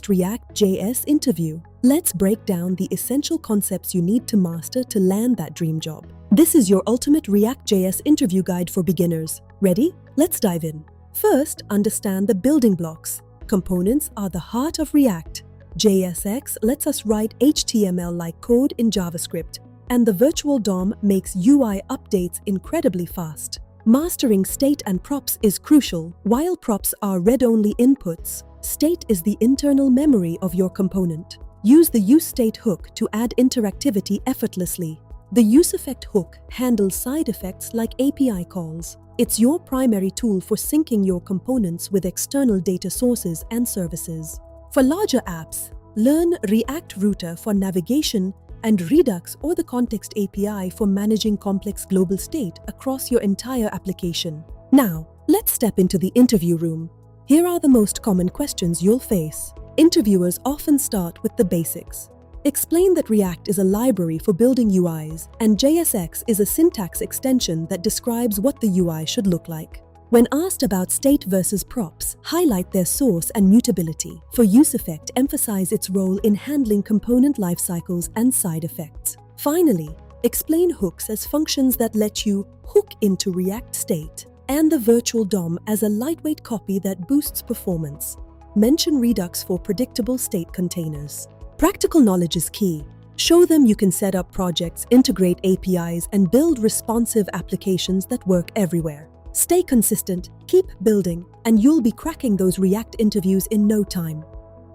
first React.js interview. Let's break down the essential concepts you need to master to land that dream job. This is your ultimate React.js interview guide for beginners. Ready? Let's dive in. First, understand the building blocks. Components are the heart of React. JSX lets us write HTML-like code in JavaScript, and the virtual DOM makes UI updates incredibly fast. Mastering state and props is crucial. While props are read-only inputs, state is the internal memory of your component. Use the useState hook to add interactivity effortlessly. The useEffect hook handles side effects like API calls. It's your primary tool for syncing your components with external data sources and services. For larger apps, learn React Router for navigation and Redux or the Context API for managing complex global state across your entire application. Now, let's step into the interview room. Here are the most common questions you'll face. Interviewers often start with the basics. Explain that React is a library for building UIs, and JSX is a syntax extension that describes what the UI should look like. When asked about state versus props, highlight their source and mutability. For useEffect, emphasize its role in handling component lifecycles and side effects. Finally, explain hooks as functions that let you hook into React state, and the virtual DOM as a lightweight copy that boosts performance. Mention Redux for predictable state containers. Practical knowledge is key. Show them you can set up projects, integrate APIs, and build responsive applications that work everywhere. Stay consistent, keep building, and you'll be cracking those React interviews in no time.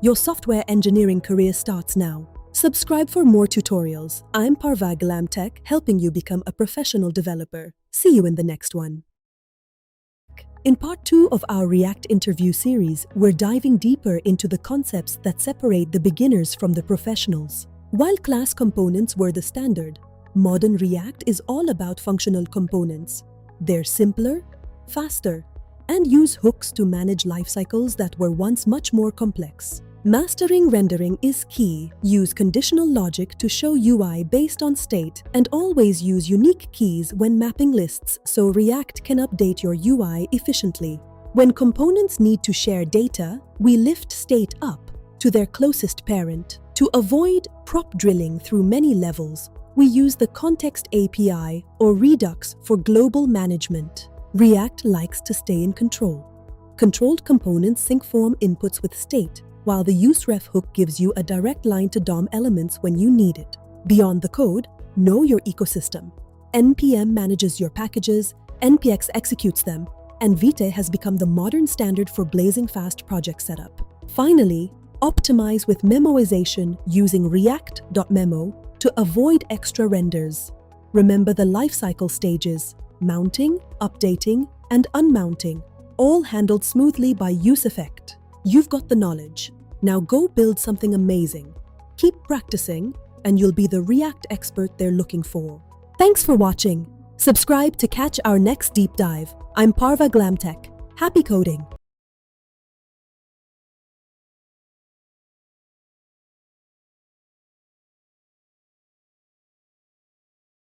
Your software engineering career starts now. Subscribe for more tutorials. I'm Parva Glamtech, helping you become a professional developer. See you in the next one. In part 2 of our React interview series, we're diving deeper into the concepts that separate the beginners from the professionals. While class components were the standard, modern React is all about functional components. They're simpler, faster, and use hooks to manage lifecycles that were once much more complex. Mastering rendering is key. Use conditional logic to show UI based on state, and always use unique keys when mapping lists so React can update your UI efficiently. When components need to share data, we lift state up to their closest parent. To avoid prop drilling through many levels, we use the Context API or Redux for global management. React likes to stay in control. Controlled components sync form inputs with state, while the useRef hook gives you a direct line to DOM elements when you need it. Beyond the code, know your ecosystem. NPM manages your packages, NPX executes them, and Vite has become the modern standard for blazing fast project setup. Finally, optimize with memoization using React.memo to avoid extra renders. Remember the lifecycle stages: mounting, updating, and unmounting, all handled smoothly by useEffect. You've got the knowledge. Now go build something amazing. Keep practicing, and you'll be the React expert they're looking for. Thanks for watching. Subscribe to catch our next deep dive. I'm Parva Glamtech. Happy coding!